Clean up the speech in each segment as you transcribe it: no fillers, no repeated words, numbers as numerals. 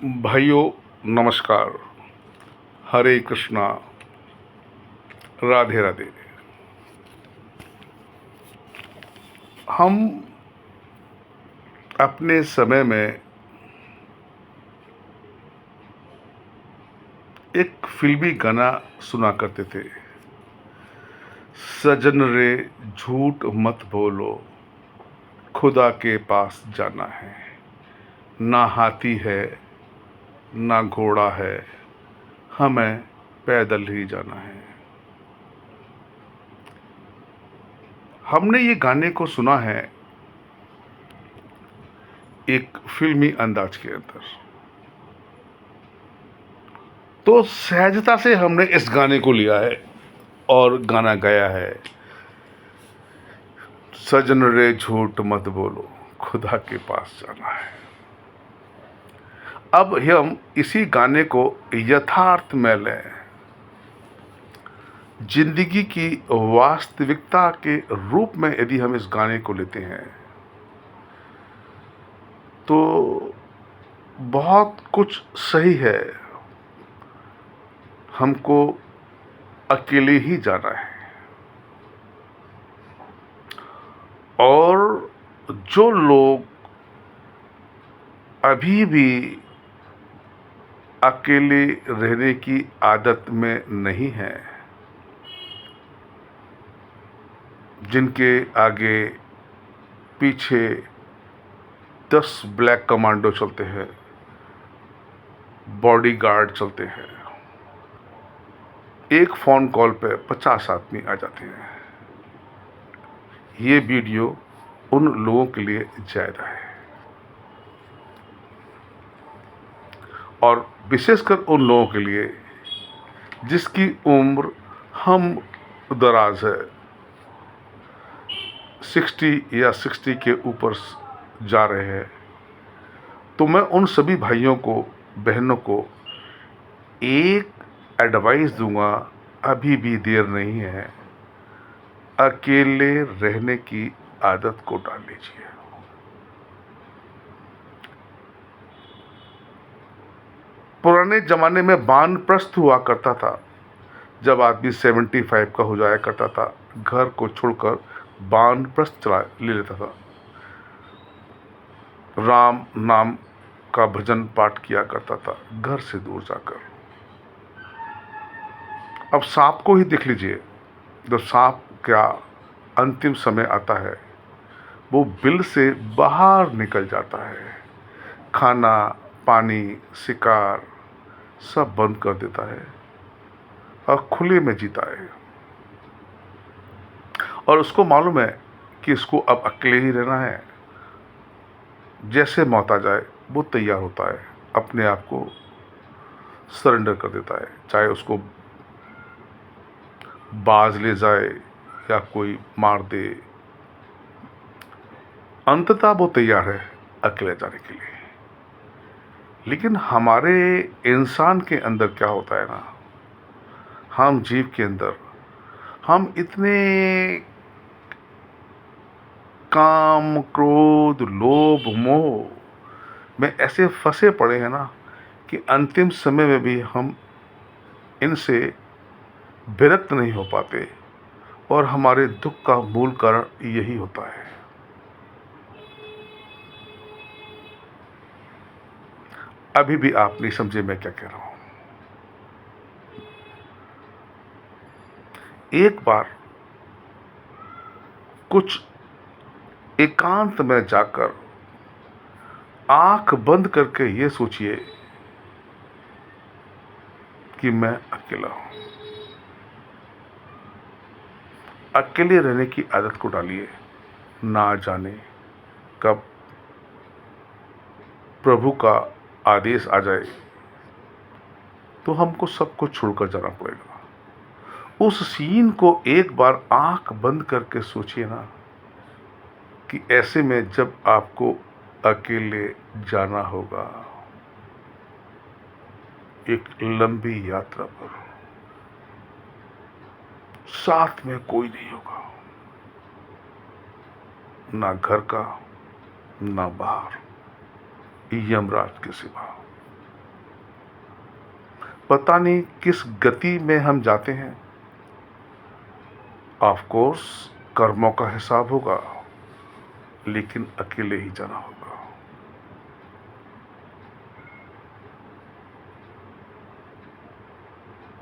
भाइयों नमस्कार। हरे कृष्णा। राधे राधे। हम अपने समय में एक फिल्मी गाना सुना करते थे। सजन रे झूठ मत बोलो, खुदा के पास जाना है। ना हाथी है ना घोड़ा है, हमें पैदल ही जाना है। हमने ये गाने को सुना है एक फिल्मी अंदाज के अंदर, तो सहजता से हमने इस गाने को लिया है और गाना गाया है। सजन रे झूठ मत बोलो, खुदा के पास जाना है। अब हम इसी गाने को यथार्थ में लें, जिंदगी की वास्तविकता के रूप में यदि हम इस गाने को लेते हैं तो बहुत कुछ सही है। हमको अकेले ही जाना है, और जो लोग अभी भी अकेले रहने की आदत में नहीं है, जिनके आगे पीछे 10 ब्लैक कमांडो चलते हैं, बॉडीगार्ड चलते हैं, एक फ़ोन कॉल पे 50 आदमी आ जाते हैं, ये वीडियो उन लोगों के लिए ज़्यादा है। और विशेषकर उन लोगों के लिए जिसकी उम्र हम दराज है, 60 या 60 के ऊपर जा रहे हैं। तो मैं उन सभी भाइयों को, बहनों को एक एडवाइस दूंगा, अभी भी देर नहीं है, अकेले रहने की आदत को डाल लीजिए। पुराने जमाने में वानप्रस्थ हुआ करता था। जब आदमी 75 का हो जाया करता था, घर को छोड़कर वानप्रस्थ चला ले लेता था। राम नाम का भजन पाठ किया करता था घर से दूर जाकर। अब सांप को ही देख लीजिए, जब सांप का अंतिम समय आता है, वो बिल से बाहर निकल जाता है, खाना पानी शिकार सब बंद कर देता है और खुले में जीता है। और उसको मालूम है कि इसको अब अकेले ही रहना है। जैसे मौत आ जाए वो तैयार होता है, अपने आप को सरेंडर कर देता है, चाहे उसको बाज ले जाए या कोई मार दे। अंततः वो तैयार है अकेले जाने के लिए। लेकिन हमारे इंसान के अंदर क्या होता है ना, हम जीव के अंदर हम इतने काम क्रोध लोभ मोह में ऐसे फंसे पड़े हैं ना कि अंतिम समय में भी हम इनसे विरक्त नहीं हो पाते, और हमारे दुख का मूल कारण यही होता है। अभी भी आप नहीं समझे मैं क्या कह रहा हूं। एक बार कुछ एकांत में जाकर आंख बंद करके ये सोचिए कि मैं अकेला हूं। अकेले रहने की आदत को डालिए। ना जाने कब प्रभु का आदेश आ जाए तो हमको सब कुछ छोड़कर जाना पड़ेगा। उस सीन को एक बार आंख बंद करके सोचिए ना, कि ऐसे में जब आपको अकेले जाना होगा एक लंबी यात्रा पर, साथ में कोई नहीं होगा, ना घर का ना बाहर, यमराज के सिवा। पता नहीं किस गति में हम जाते हैं। ऑफ कोर्स कर्मों का हिसाब होगा, लेकिन अकेले ही जाना होगा।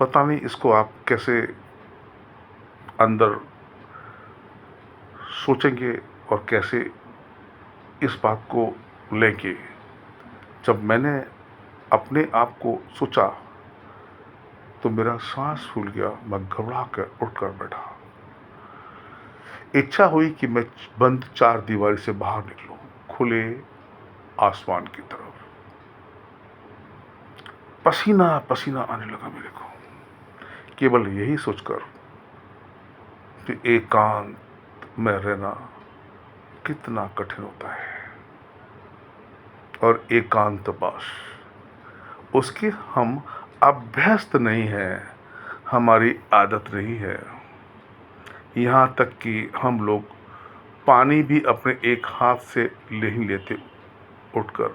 पता नहीं इसको आप कैसे अंदर सोचेंगे और कैसे इस बात को लेंगे। जब मैंने अपने आप को सोचा तो मेरा सांस फूल गया, मैं घबरा कर उठकर बैठा। इच्छा हुई कि मैं बंद चार दीवारी से बाहर निकलूं, खुले आसमान की तरफ। पसीना पसीना आने लगा मेरे को, केवल यही सोचकर कि एकांत में रहना कितना कठिन होता है। और एकांतवास उसके हम अभ्यस्त नहीं हैं, हमारी आदत नहीं है। यहाँ तक कि हम लोग पानी भी अपने एक हाथ से नहीं लेते। उठकर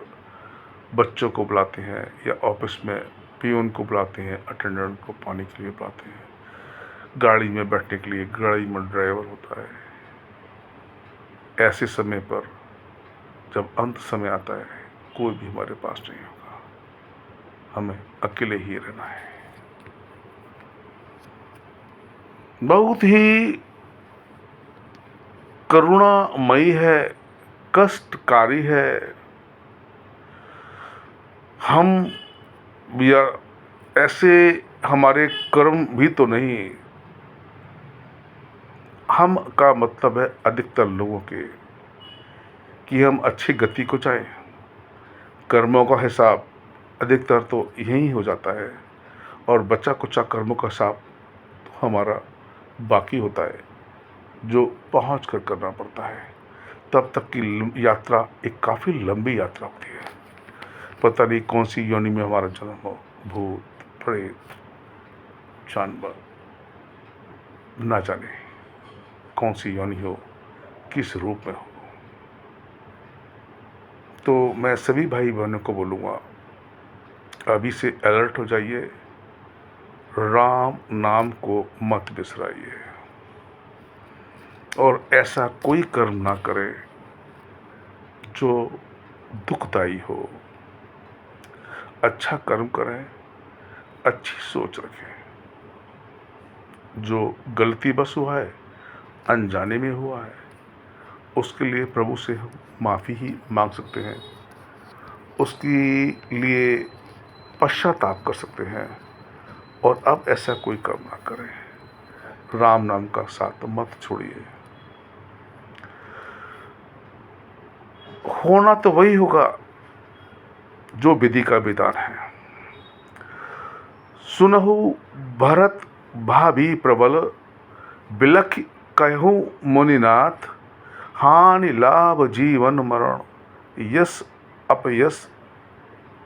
बच्चों को बुलाते हैं या ऑफिस में पियून को बुलाते हैं, अटेंडेंट को पानी के लिए बुलाते हैं, गाड़ी में बैठने के लिए गाड़ी में ड्राइवर होता है। ऐसे समय पर जब अंत समय आता है, कोई भी हमारे पास नहीं होगा, हमें अकेले ही रहना है। बहुत ही करुणामयी है, कष्टकारी है। हम या ऐसे हमारे कर्म भी तो नहीं, हम का मतलब है अधिकतर लोगों के कि हम अच्छी गति को चाहें। कर्मों का हिसाब अधिकतर तो यही हो जाता है, और बचा कुचा कर्मों का हिसाब तो हमारा बाकी होता है, जो पहुंच कर करना पड़ता है। तब तक की यात्रा एक काफ़ी लंबी यात्रा होती है। पता नहीं कौन सी योनि में हमारा जन्म हो, भूत प्रेत जानवर, ना जाने कौन सी योनि हो, किस रूप में हो। तो मैं सभी भाई बहनों को बोलूँगा, अभी से अलर्ट हो जाइए, राम नाम को मत बिसराइए, और ऐसा कोई कर्म ना करें जो दुखदाई हो। अच्छा कर्म करें, अच्छी सोच रखें। जो गलती बस हुआ है, अनजाने में हुआ है, उसके लिए प्रभु से हम माफ़ी ही मांग सकते हैं, उसके लिए पश्चाताप कर सकते हैं, और अब ऐसा कोई कर्म ना करें। राम नाम का साथ मत छोड़िए। होना तो वही होगा जो विधि का विधान है। सुनहु भरत भाभी प्रबल, बिलख कहूँ मुनिनाथ, हानि लाभ जीवन मरण, यस अपयस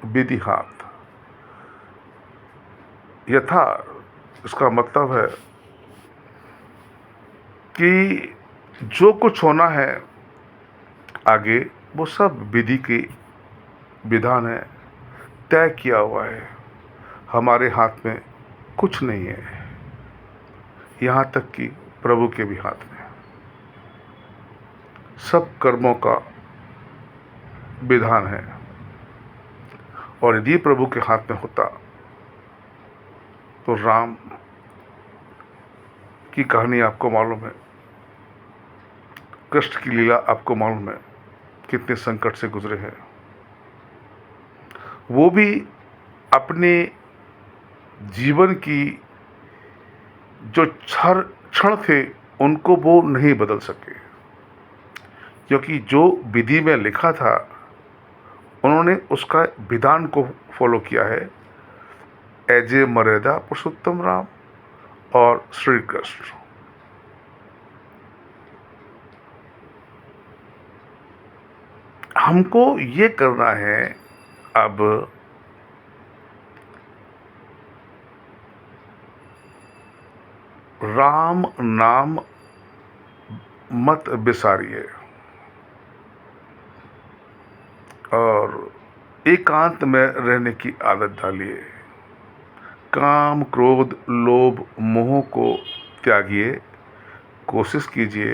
विधि हाथ। यथा इसका मतलब है कि जो कुछ होना है आगे, वो सब विधि के विधान है, तय किया हुआ है। हमारे हाथ में कुछ नहीं है, यहाँ तक कि प्रभु के भी हाथ में। सब कर्मों का विधान है, और यदि प्रभु के हाथ में होता तो राम की कहानी आपको मालूम है, कृष्ण की लीला आपको मालूम है, कितने संकट से गुजरे हैं। वो भी अपने जीवन की जो क्षण थे उनको वो नहीं बदल सके, क्योंकि जो विधि में लिखा था उन्होंने उसका विधान को फॉलो किया है। एज ए मर्यादा पुरुषोत्तम राम और श्री कृष्ण। हमको ये करना है अब, राम नाम मत बिसारिए, और एकांत में रहने की आदत डालिए। काम, क्रोध, लोभ, मोह को त्यागिए। कोशिश कीजिए,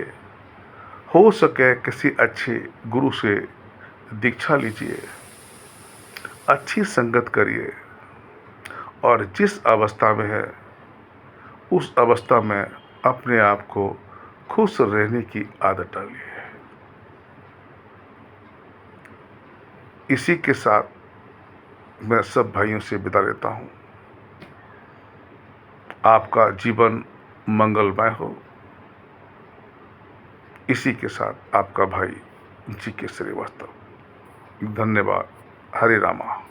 हो सके किसी अच्छे गुरु से दीक्षा लीजिए, अच्छी संगत करिए और जिस अवस्था में है उस अवस्था में अपने आप को खुश रहने की आदत डालिए। इसी के साथ मैं सब भाइयों से विदा लेता हूँ। आपका जीवन मंगलमय हो। इसी के साथ आपका भाई जी के श्रीवास्तव। धन्यवाद। हरे रामा।